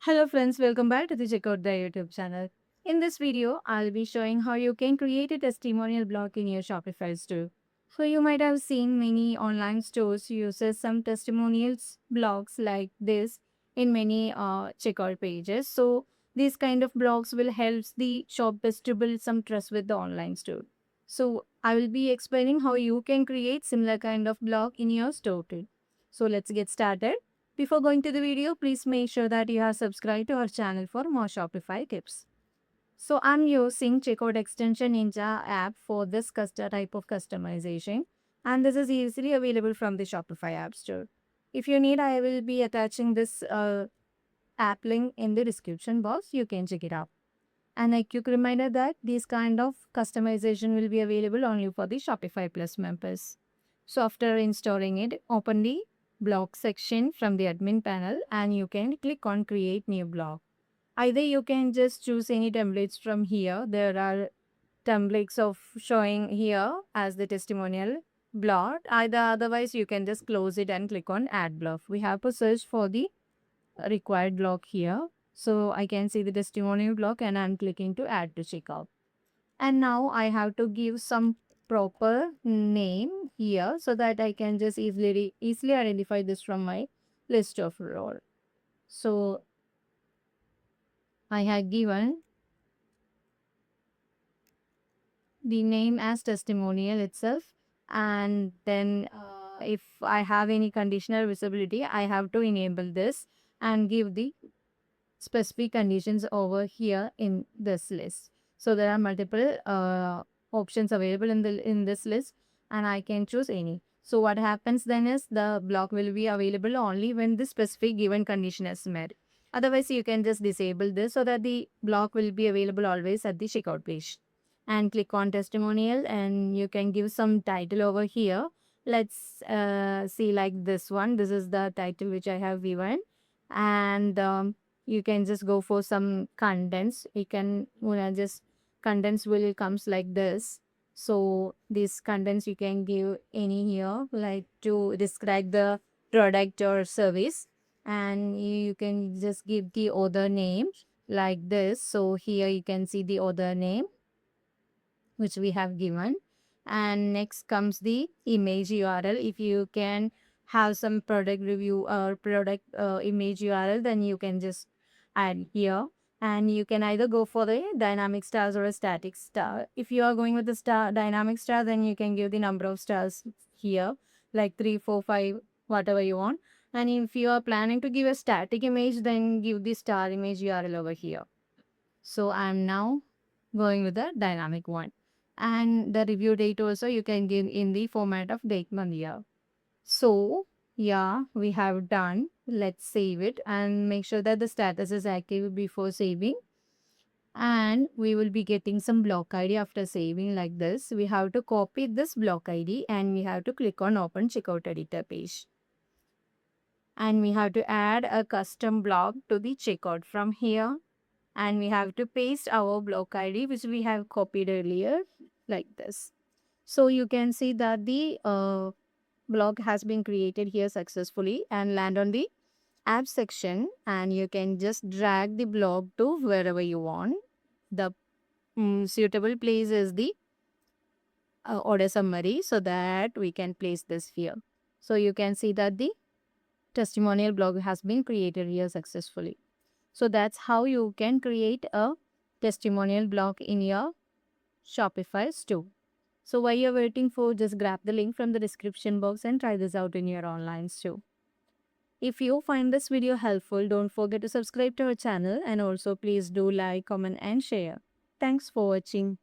Hello friends, welcome back to the Checkout the YouTube channel. In this video, I'll be showing how you can create a testimonial blog in your Shopify store. So you might have seen many online stores uses some testimonials blogs like this in many checkout pages. So these kind of blogs will help the shoppers to build some trust with the online store. So I will be explaining how you can create similar kind of blog in your store too. So let's get started. Before going to the video, please make sure that you have subscribed to our channel for more Shopify tips. So I'm using Checkout Extension Ninja app for this type of customization, and this is easily available from the Shopify App Store. If you need, I will be attaching this app link in the description box. You can check it out. And a quick reminder that this kind of customization will be available only for the Shopify Plus members. So after installing it, open the blog section from the admin panel and you can click on create new blog. Either you can just choose any templates from here. There are templates of showing here as the testimonial blog. Either otherwise you can just close it and click on add blog. We have to search for the required block here. So I can see the testimonial block and I'm clicking to add to checkout. And now I have to give some proper name here so that I can just easily identify this from my list of role. So I have given the name as testimonial itself, and then if I have any conditional visibility, I have to enable this and give the specific conditions over here in this list. So there are multiple options available in this list and I can choose any. So what happens then is the block will be available only when the specific given condition is met. Otherwise, you can just disable this so that the block will be available always at the checkout page. And click on testimonial and you can give some title over here. Let's see like this one. This is the title which I have given. And you can just go for some contents. You can just contents will comes like this. So these contents you can give any here like to describe the product or service, and you can just give the author name like this. So here you can see the author name which we have given, and next comes the image URL. If you can have some product review or product image URL, then you can just add here. And you can either go for the dynamic stars or a static star. If you are going with the dynamic star, then you can give the number of stars here like 3 4 5, whatever you want. And if you are planning to give a static image, then give the star image URL over here. So I'm now going with the dynamic one. And the review date also you can give in the format of date, month, year. So yeah, we have done. Let's save it and make sure that the status is active before saving. And we will be getting some block ID after saving like this. We have to copy this block ID and we have to click on open checkout editor page. And we have to add a custom block to the checkout from here, and we have to paste our block ID which we have copied earlier like this. So you can see that the block has been created here successfully and land on the app section, and you can just drag the block to wherever you want. The suitable place is the order summary so that we can place this here. So you can see that the testimonial blog has been created here successfully. So that's how you can create a testimonial blog in your Shopify store. So while you're waiting for, just grab the link from the description box and try this out in your online store. If you find this video helpful, don't forget to subscribe to our channel, and also please do like, comment and share. Thanks for watching.